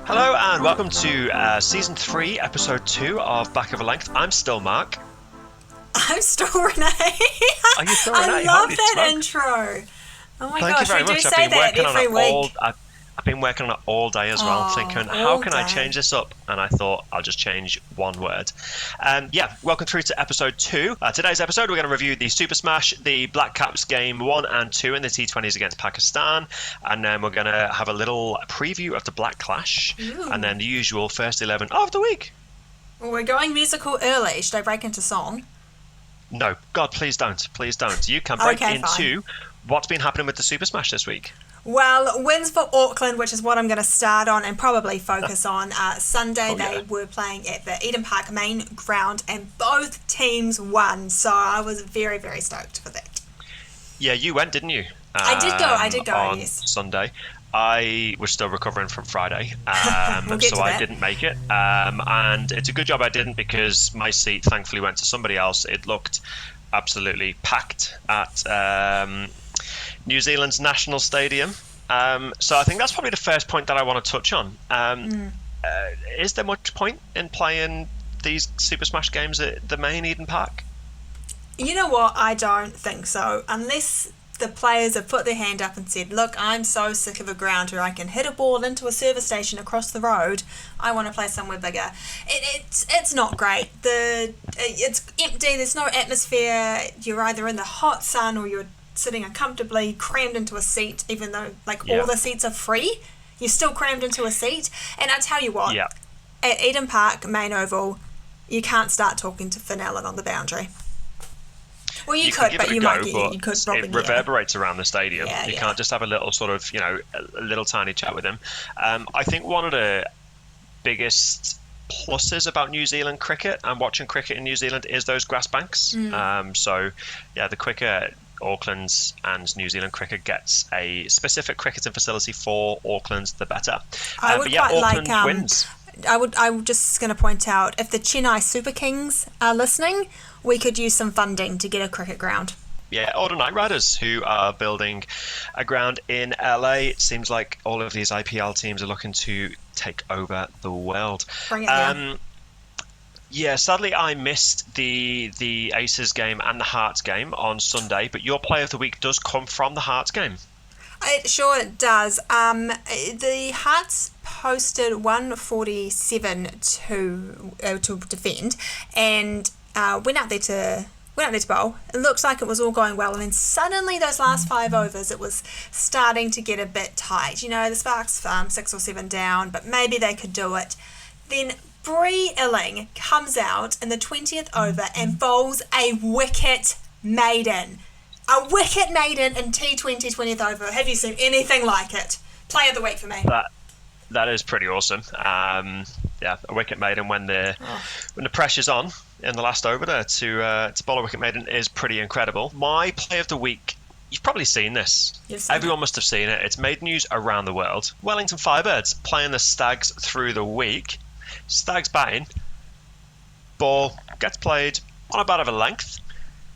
Hello and welcome to Season 3, Episode 2 of Back of a Length. I'm still Marc. I'm still Renee. Are you still Renee? I love that intro. Oh my Thank gosh, you very we do much. say that every week. I've been working on it all day as well, thinking, how can I day. change this up? And I thought, I'll just change one word. Welcome through to Episode 2. Today's episode, we're going to review the SuperSmash, the Black Caps Game 1 and 2 in the T20s against Pakistan. And then we're going to have a little preview of the Black Clash. Ooh. And then the usual first 11 of the week. Well, we're going musical early. Should I break into song? No. God, please don't. Please don't. You can break into what's been happening with the SuperSmash this week. Well, wins for Auckland, which is what I'm going to start on and probably focus on. Sunday, they were playing at the Eden Park main ground and both teams won. So I was very, very stoked for that. Yeah, you went, didn't you? I did go, on yes. Sunday. I was still recovering from Friday, so I didn't make it. And it's a good job I didn't, because my seat thankfully went to somebody else. It looked absolutely packed at New Zealand's National Stadium. So I think that's probably the first point that I want to touch on. Is there much point in playing these SuperSmash games at the main Eden Park? You know what? I don't think so. Unless the players have put their hand up and said, look, I'm so sick of a ground where I can hit a ball into a service station across the road. I want to play somewhere bigger. It's not great. It's empty. There's no atmosphere. You're either in the hot sun or you're sitting uncomfortably crammed into a seat, even though all the seats are free. You're still crammed into a seat. And I tell you what, at Eden Park, main oval, you can't start talking to Finn Allen on the boundary. Well, you could, but you might get you could probably. It reverberates around the stadium. You can't just have a little sort of, a little tiny chat with him. I think one of the biggest pluses about New Zealand cricket and watching cricket in New Zealand is those grass banks. The quicker Auckland's and New Zealand cricket gets a specific cricketing facility for Auckland's, the better. I would quite Auckland like. Wins. I'm just going to point out, if the Chennai Super Kings are listening, we could use some funding to get a cricket ground. Yeah, or the Knight Riders, who are building a ground in LA. It seems like all of these IPL teams are looking to take over the world. Bring it down. Yeah, sadly I missed the Aces game and the Hearts game on Sunday, but your play of the week does come from the Hearts game. It sure does. The Hearts posted 147 to defend, and went out there to bowl. It looked like it was all going well, and then suddenly those last 5 overs, it was starting to get a bit tight. The Sparks 6 or 7 down, but maybe they could do it. Then Bree Illing comes out in the 20th over and bowls a wicket maiden. A wicket maiden in T20 20th over. Have you seen anything like it? Play of the week for me. That is pretty awesome. A wicket maiden when the pressure's on in the last over there to bowl a wicket maiden is pretty incredible. My play of the week, you've probably seen this. Everyone must have seen it. It's made news around the world. Wellington Firebirds playing the Stags through the week. Stags batting. Ball gets played on about of a length,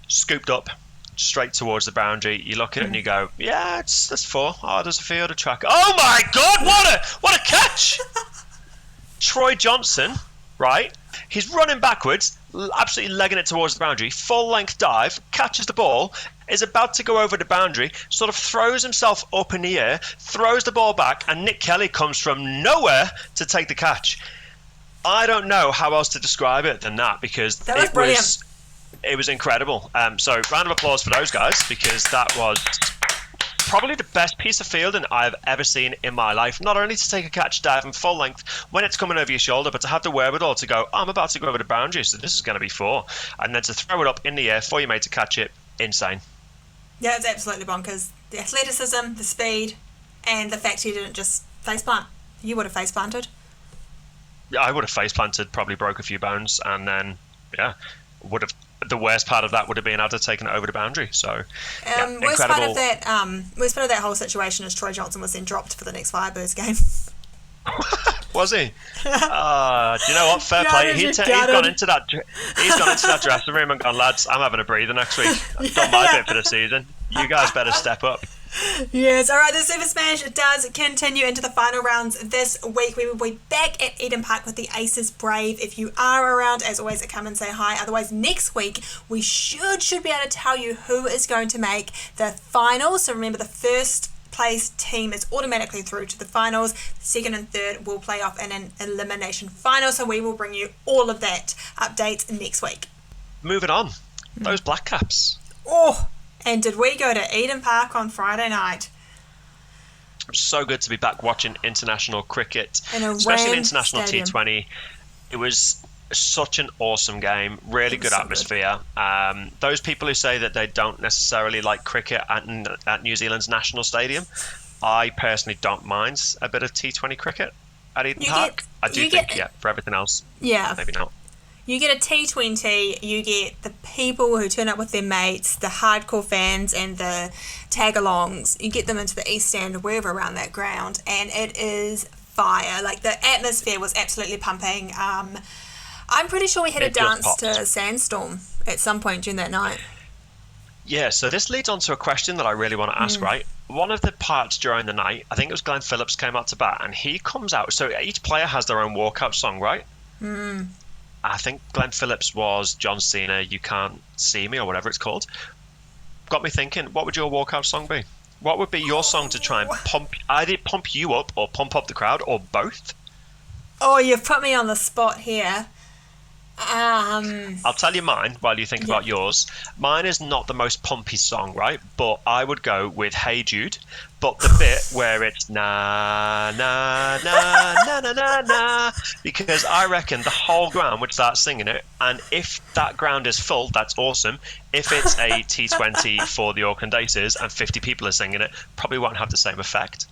scooped up straight towards the boundary. You look at it and you go, that's 4. Oh, there's a fielder track. Oh my God, what a catch! Troy Johnson, right? He's running backwards, absolutely legging it towards the boundary, full length dive, catches the ball, is about to go over the boundary, sort of throws himself up in the air, throws the ball back, and Nick Kelly comes from nowhere to take the catch. I don't know how else to describe it than that, because it was incredible. So round of applause for those guys, because that was probably the best piece of fielding I've ever seen in my life. Not only to take a catch dive and full length when it's coming over your shoulder, but to have the wherewithal to go, I'm about to go over the boundary, so this is going to be 4. And then to throw it up in the air for your mate to catch it, insane. Yeah, it's absolutely bonkers. The athleticism, the speed, and the fact he didn't just faceplant. You would have faceplanted. Yeah, I would have face planted, probably broke a few bones, and then would have. The worst part of that would have been I'd have taken it over the boundary. So, worst part of that whole situation is Troy Johnson was then dropped for the next Firebirds game. Was he? Do you know what? Fair play. He's gone into that dressing room and gone, lads, I'm having a breather next week. I've done my bit for the season. You guys better step up. Yes, all right, the Super Smash does continue into the final rounds this week. We will be back at Eden Park with the Aces Brave. If you are around, as always, come and say hi. Otherwise, next week, we should be able to tell you who is going to make the finals. So remember, the first place team is automatically through to the finals. The second and third will play off in an elimination final. So we will bring you all of that updates next week. Moving on, those Black Caps. Oh, and did we go to Eden Park on Friday night? So good to be back watching international cricket, In a especially rammed international stadium. T20. It was such an awesome game, really good so atmosphere. Those people who say that they don't necessarily like cricket at New Zealand's national stadium, I personally don't mind a bit of T20 cricket at Eden Park. I do think, for everything else, maybe not. You get a T20, you get the people who turn up with their mates, the hardcore fans and the tag-alongs. You get them into the East Stand or wherever around that ground, and it is fire. Like, the atmosphere was absolutely pumping. I'm pretty sure we had a dance to Sandstorm at some point during that night. Yeah, so this leads on to a question that I really want to ask, right? One of the parts during the night, I think it was Glenn Phillips came out to bat, and he comes out. So each player has their own walkout song, right? I think Glenn Phillips was John Cena, You Can't See Me, or whatever it's called. Got me thinking, what would your walkout song be? What would be your song to try and either pump you up or pump up the crowd, or both? Oh, you've put me on the spot here. I'll tell you mine while you think about yours. Mine is not the most pumpy song, right? But I would go with Hey Jude. But the bit where it's na na na na na na na, because I reckon the whole ground would start singing it. And if that ground is full, that's awesome. If it's a T20 for the Auckland Aces and 50 people are singing it, probably won't have the same effect.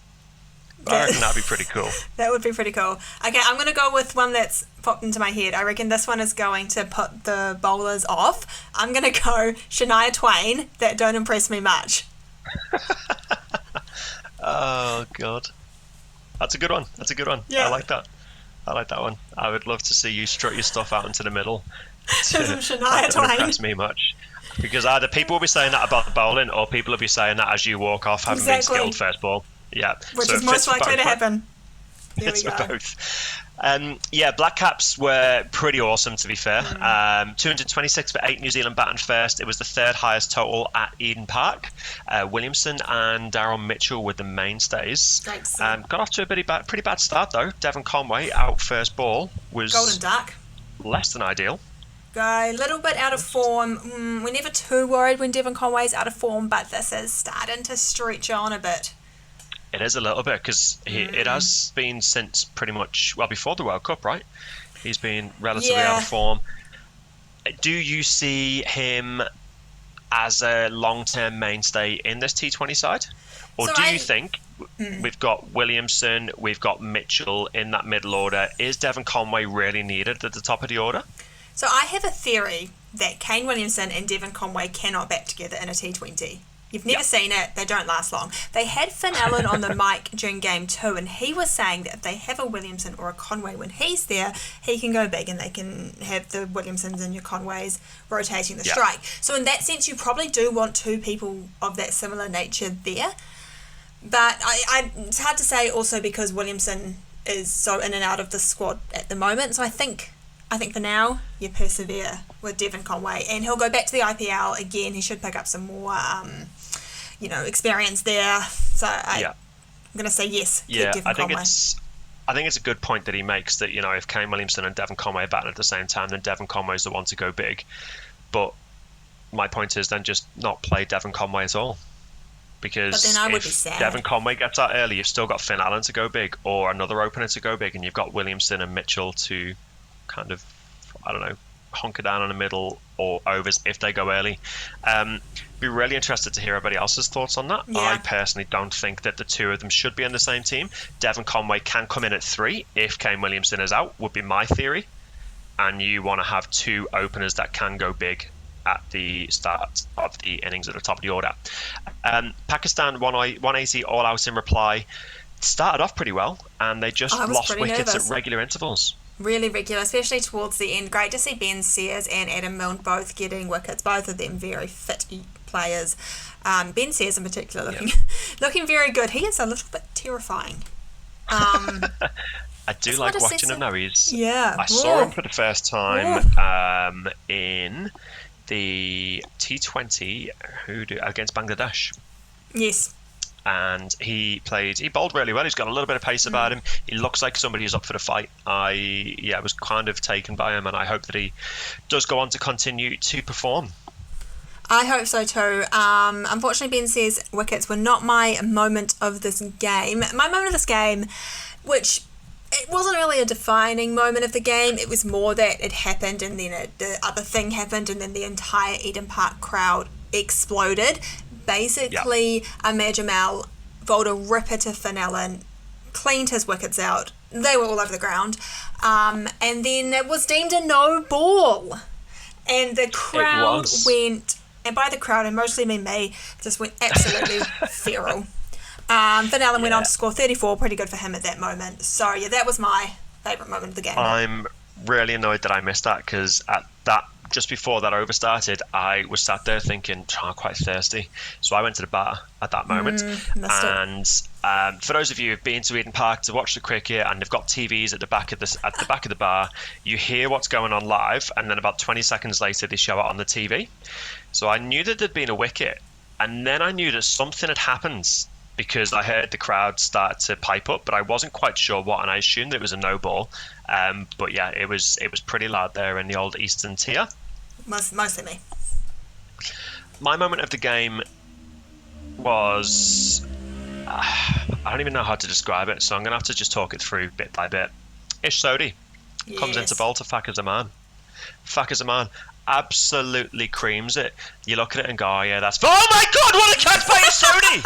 I reckon that'd be pretty cool. That would be pretty cool. Okay, I'm going to go with one that's popped into my head. I reckon this one is going to put the bowlers off. I'm going to go Shania Twain, That Don't Impress Me Much. Oh, God. That's a good one. Yeah. I like that one. I would love to see you strut your stuff out into the middle. Shania That don't Twain. impress me much. Because either people will be saying that about the bowling, or people will be saying that as you walk off, having been skilled first ball. Yeah, which is most likely to happen. It's for both. Black Caps were pretty awesome, to be fair. 226 for 8 New Zealand batting first. It was the third highest total at Eden Park. Williamson and Darryl Mitchell were the mainstays. Got off to a pretty bad start, though. Devon Conway out first ball was golden duck. Less than ideal. A little bit out of form. We're never too worried when Devon Conway's out of form, but this is starting to stretch on a bit. It is a little bit, because it has been since pretty much, before the World Cup, right? He's been relatively out of form. Do you see him as a long-term mainstay in this T20 side? Or do you think we've got Williamson, we've got Mitchell in that middle order? Is Devon Conway really needed at the top of the order? So I have a theory that Kane Williamson and Devon Conway cannot bat together in a T20. You've never seen it. They don't last long. They had Finn Allen on the mic during Game 2, and he was saying that if they have a Williamson or a Conway when he's there, he can go big and they can have the Williamsons and your Conways rotating the strike. So in that sense, you probably do want two people of that similar nature there. But it's hard to say also because Williamson is so in and out of the squad at the moment. So I think for now, you persevere with Devon Conway, and he'll go back to the IPL again. He should pick up some more, experience there. So I'm going to say yes. Yeah, Devon Conway. I think it's a good point that he makes that, if Kane Williamson and Devon Conway are batting at the same time, then Devon Conway's the one to go big. But my point is then just not play Devon Conway at all. Because but then I would be if sad. Devon Conway gets out early, you've still got Finn Allen to go big, or another opener to go big, and you've got Williamson and Mitchell to kind of, hunker down in the middle or overs if they go early. Be really interested to hear everybody else's thoughts on that. Yeah. I personally don't think that the two of them should be in the same team. Devon Conway can come in at 3 if Kane Williamson is out, would be my theory. And you want to have two openers that can go big at the start of the innings at the top of the order. Pakistan 180 all out in reply. Started off pretty well, and they just lost wickets at regular intervals. Really regular, especially towards the end. Great to see Ben Sears and Adam Milne both getting wickets. Both of them very fit players. Ben Sears in particular looking very good. He is a little bit terrifying. I do like watching him now. I Whoa. saw him for the first time in the T20 against Bangladesh. Yes. And he bowled really well. He's got a little bit of pace about him. He looks like somebody who's up for the fight. I was kind of taken by him, and I hope that he does go on to continue to perform. I hope so too. Unfortunately, Ben Sears' wickets were not my moment of this game. My moment of this game, which it wasn't really a defining moment of the game, it was more that it happened and then the other thing happened and then the entire Eden Park crowd exploded. Basically, Amir Jamal bowled a ripper to Finn Allen, cleaned his wickets out. They were all over the ground. And then it was deemed a no ball. And the crowd went, and by the crowd, I mostly mean me, just went absolutely feral. Finn Allen went on to score 34, pretty good for him at that moment. So, that was my favourite moment of the game. I'm really annoyed that I missed that, because just before that over started, I was sat there thinking, I'm quite thirsty. So I went to the bar at that moment. And for those of you who've been to Eden Park to watch the cricket and they've got TVs at the back of the bar, you hear what's going on live, and then about 20 seconds later they show it on the TV. So I knew that there'd been a wicket, and then I knew that something had happened because I heard the crowd start to pipe up, but I wasn't quite sure what, and I assumed it was a no ball. But yeah, it was pretty loud there in the old Eastern Tier. Mostly me. My moment of the game was... I don't even know how to describe it, so I'm going to have to just talk it through bit by bit. Ish Sodhi comes into bowl to Fakhar Zaman. Fakhar Zaman absolutely creams it. You look at it and go, oh yeah, that's... Oh my God, what a catch by Ish Sodhi!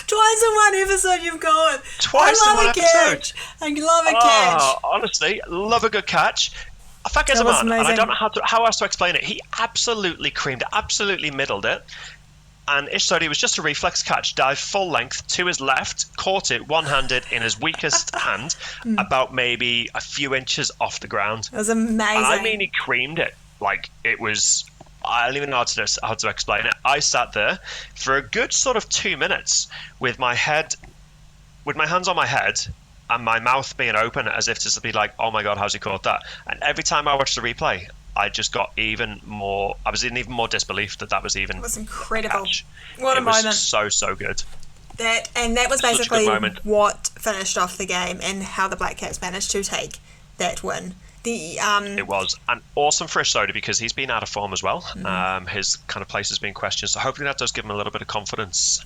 Twice in one episode you've gone. Twice in one episode. I love a catch. Honestly, love a good catch. Fakhar Zaman, and I don't know how else to explain it. He absolutely creamed it, absolutely middled it. And Ish Sodhi was just a reflex catch, dived full length to his left, caught it one-handed in his weakest hand, about maybe a few inches off the ground. It was amazing. And I mean, he creamed it. Like, it was... I don't even know how to explain it. I sat there for a good sort of 2 minutes with my hands on my head and my mouth being open as if to be like, oh my God, how's he caught that? And every time I watched the replay, I just got I was in even more disbelief that was even... It was incredible. What a moment. It was so good. That was basically what finished off the game and how the Black Caps managed to take that win. It was, and awesome for Ish Sodhi because he's been out of form as well. His kind of place has been questioned, so hopefully that does give him a little bit of confidence.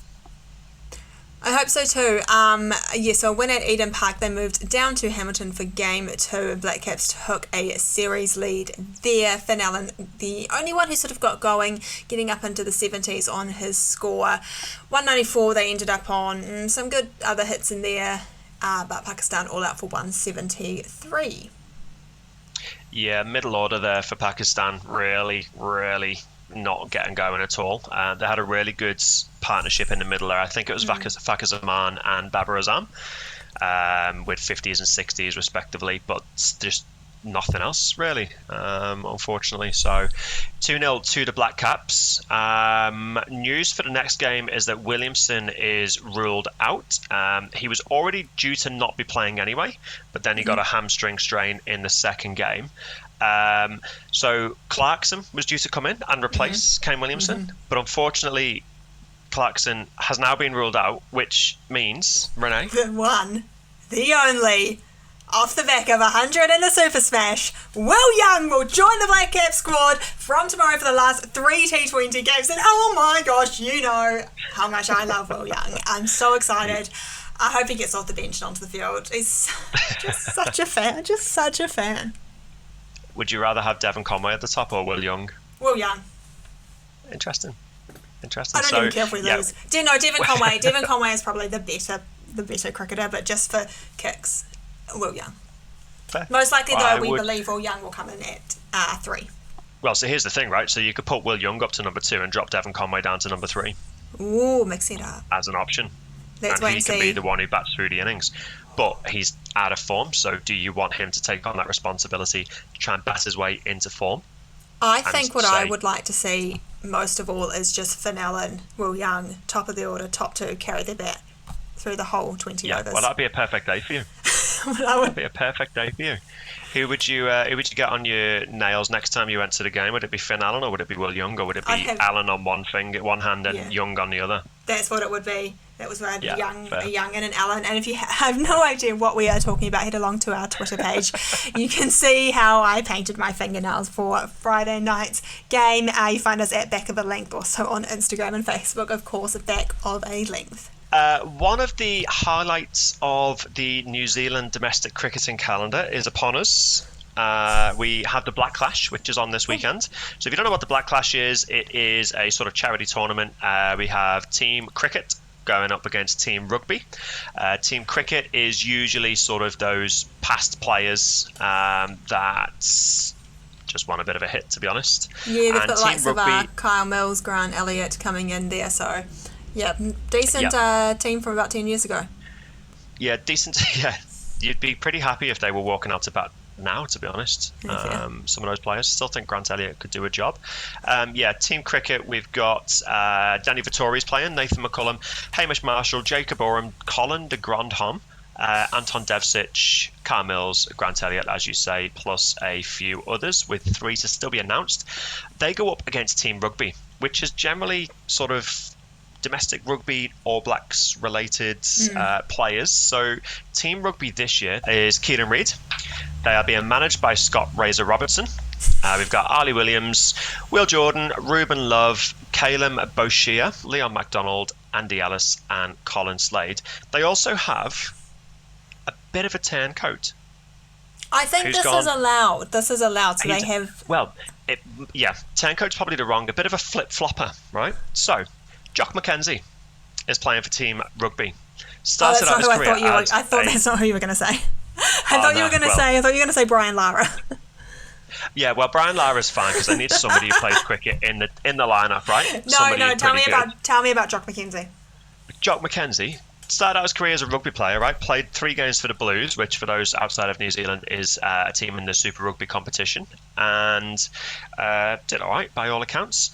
I hope so too. So when at Eden Park, they moved down to Hamilton for Game 2, and Black Caps took a series lead there. Finn Allen, the only one who sort of got going, getting up into the 70s on his score. 194 they ended up on, some good other hits in there, but Pakistan all out for 173. Yeah, middle order there for Pakistan, really, really not getting going at all. They had a really good partnership in the middle there. I think it was Fakhar Zaman and Babar Azam with 50s and 60s respectively, but just nothing else really, unfortunately. So 2-0 to the Black Caps. News for the next game is that Williamson is ruled out. He was already due to not be playing anyway, but then he got a hamstring strain in the second game. So Clarkson was due to come in and replace Kane Williamson, but unfortunately Clarkson has now been ruled out, which means, Renee? The one, the only, off the back of 100 in the SuperSmash, Will Young will join the Black Cap squad from tomorrow for the last 3 T20 games. And oh my gosh, you know how much I love Will Young. I'm so excited. I hope he gets off the bench and onto the field. He's just such a fan, Would you rather have Devon Conway at the top or Will Young? Will Young. Interesting. I don't even care if we lose. Devon Conway is probably the better cricketer, but just for kicks, Will Young. Fair. Most likely, though, we believe Will Young will come in at 3. Well, so here's the thing, right? So you could put Will Young up to number 2 and drop Devon Conway down to number 3. Ooh, mix it up. As an option. Let's wait and see. He can be the one who bats through the innings. But he's out of form, so do you want him to take on that responsibility to try and bat his way into form? I think what I would like to see most of all is just Finn Allen, Will Young, top of the order, top two, carry their bat through the whole 20 overs. Well, that'd be a perfect day for you. That'd be a perfect day for you. Who would you get on your nails next time you went to the game? Would it be Finn Allen, or would it be Will Young, or would it be Allen on one hand and Young on the other? That's what it would be. That was where I had a Young and an Allen. And if you have no idea what we are talking about, head along to our Twitter page. You can see how I painted my fingernails for Friday night's game. You find us at Back of a Length, also on Instagram and Facebook, of course, at Back of a Length. One of the highlights of the New Zealand domestic cricketing calendar is upon us. We have the Black Clash, which is on this weekend. So if you don't know what the Black Clash is, it is a sort of charity tournament. We have Team Cricket going up against Team Rugby. Team Cricket is usually sort of those past players that just want a bit of a hit, to be honest. Yeah, they've got likes of Kyle Mills, Grant Elliott coming in there, so yeah, decent team from about 10 years ago. Yeah, decent. Yeah, you'd be pretty happy if they were walking out to bat now, to be honest. Some of those players. Still think Grant Elliott could do a job. Team Cricket, we've got Danny Vittori's playing, Nathan McCullum, Hamish Marshall, Jacob Oram, Colin de Grandhomme, Anton Devcic, Kyle Mills, Grant Elliott, as you say, plus a few others, with 3 to still be announced. They go up against Team Rugby, which is generally sort of domestic rugby All Blacks related players. So Team Rugby this year is Kieran Reid. They are being managed by Scott Razor Robertson. We've got Ali Williams, Will Jordan, Ruben Love, Caleb Boshia, Leon MacDonald, Andy Ellis and Colin Slade. They also have a bit of a turncoat. I think this is allowed. So they have... Well, turncoat's probably a bit of a flip-flopper, right? So Jock McKenzie is playing for Team Rugby. That's not who I thought you were. I thought that's not who you were going to say. I thought you were going to say Brian Lara. Yeah, well, Brian Lara's fine because I need somebody who plays cricket in the lineup, right? No. Tell me about Jock McKenzie. Jock McKenzie started out his career as a rugby player, right? Played 3 games for the Blues, which for those outside of New Zealand is a team in the Super Rugby competition, and did all right by all accounts.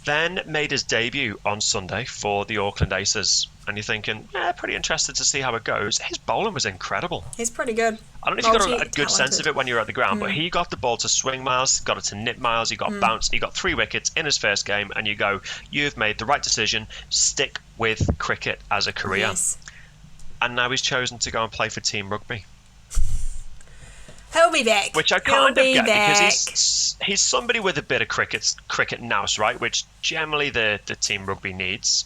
Then made his debut on Sunday for the Auckland Aces. And you're thinking, pretty interested to see how it goes. His bowling was incredible. He's pretty good. I don't know if you got a good sense of it when you were at the ground, but he got the ball to swing miles, got it to nip miles, he got bounce, he got 3 wickets in his first game, and you go, you've made the right decision, stick with cricket as a career. Yes. And now he's chosen to go and play for Team Rugby. He'll be back. Which I kind of get because he's somebody with a bit of cricket nous, right? Which generally the Team Rugby needs.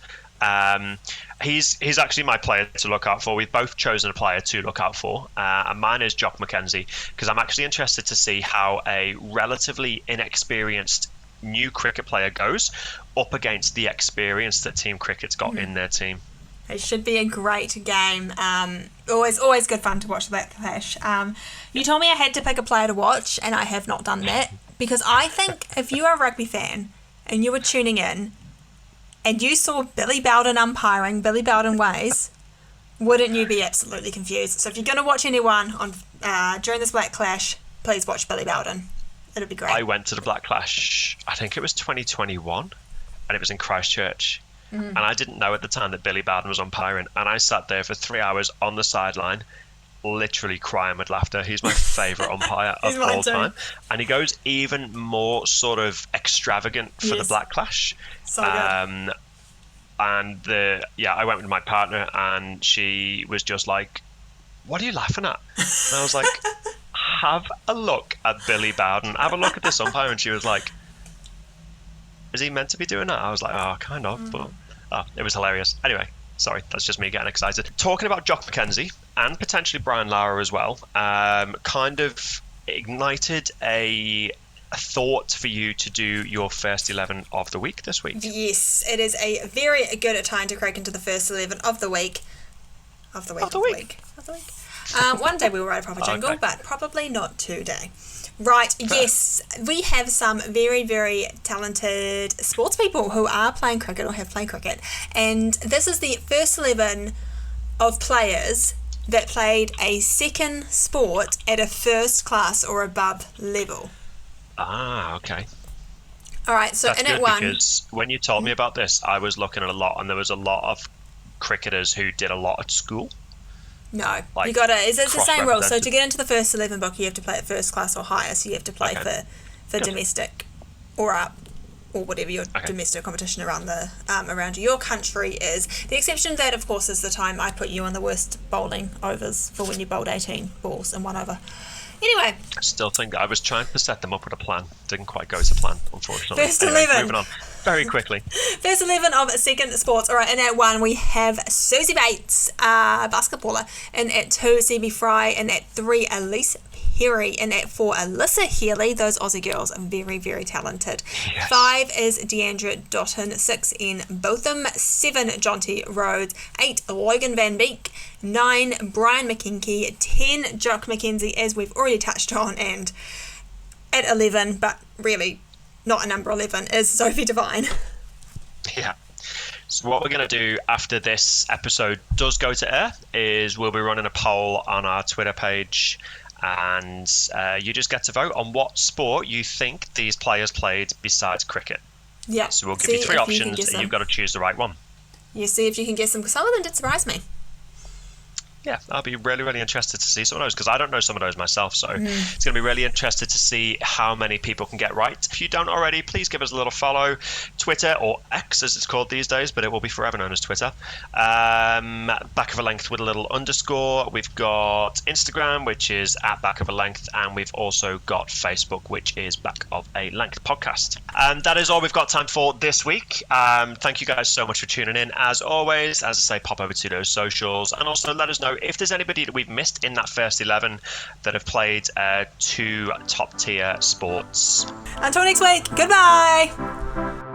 He's actually my player to look out for. We've both chosen a player to look out for, and mine is Jock McKenzie because I'm actually interested to see how a relatively inexperienced new cricket player goes up against the experience that Team Cricket's got in their team. It should be a great game. Always good fun to watch the Black Clash. You told me I had to pick a player to watch, and I have not done that because I think if you are a rugby fan and you were tuning in and you saw Billy Bowden umpiring Billy Bowden ways, wouldn't you be absolutely confused? So if you're going to watch anyone on during this Black Clash, please watch Billy Bowden. It'll be great. I went to the Black Clash, I think it was 2021, and it was in Christchurch. And I didn't know at the time that Billy Bowden was umpiring, and I sat there for 3 hours on the sideline, literally crying with laughter. He's my favourite umpire of all time, and he goes even more sort of extravagant for the Black Clash. So good. And I went with my partner, and she was just like, "What are you laughing at?" And I was like, "Have a look at Billy Bowden. Have a look at this umpire." And she was like, "Is he meant to be doing that?" I was like, "Oh, kind of," but it was hilarious. Anyway, sorry, that's just me getting excited. Talking about Jock McKenzie and potentially Brian Lara as well, kind of ignited a thought for you to do your first 11 of the week this week. Yes, it is a very good time to crack into the first 11 of the week. Of the week. One day we will write a proper jingle, but probably not today. Right, yes, we have some very, very talented sports people who are playing cricket or have played cricket, and this is the first 11 of players that played a second sport at a first class or above level. Ah, okay. All right, so That's in good it one, because when you told me about this, I was looking at a lot, and there was a lot of cricketers who did a lot at school. no, you Like got to. It's the same rule. So to cross-represented. get into the first 11 book, you have to play at first class or higher. So you have to play Okay. for Good. domestic or up or whatever your Okay. domestic competition around your country is. The exception to that, of course, is the time I put you on the worst bowling overs for when you bowled 18 balls in one over. Anyway, I still think I was trying to set them up with a plan. Didn't quite go to plan, unfortunately. First Anyway, 11. moving on very quickly. First 11 of second sports. All right, in at 1, we have Susie Bates, basketballer. In at 2, CB Fry. In at 3, Elise Perry. In at 4, Alyssa Healy. Those Aussie girls are very, very talented. Yes. 5 is Deandra Dotton. 6, Ian Botham. 7, Jonty Rhodes. 8, Logan Van Beek. 9, Brian McKenkie. 10, Jock McKenzie, as we've already touched on. And at 11, but really not a number 11, is Sophie Devine. Yeah. So what we're going to do after this episode does go to air is we'll be running a poll on our Twitter page, and you just get to vote on what sport you think these players played besides cricket. Yeah. So we'll give you 3 options, and you've got to choose the right one. You see if you can guess them, because some of them did surprise me. Yeah, I'll be really, really interested to see some of those because I don't know some of those myself. So it's going to be really interested to see how many people can get right. If you don't already, please give us a little follow. Twitter, or X as it's called these days, but it will be forever known as Twitter. Back of a length with a little underscore. We've got Instagram, which is at back of a length, and we've also got Facebook, which is back of a length podcast. And that is all we've got time for this week. Thank you guys so much for tuning in. As always, as I say, pop over to those socials and also let us know if there's anybody that we've missed in that first 11 that have played 2 top tier sports. Until next week, goodbye!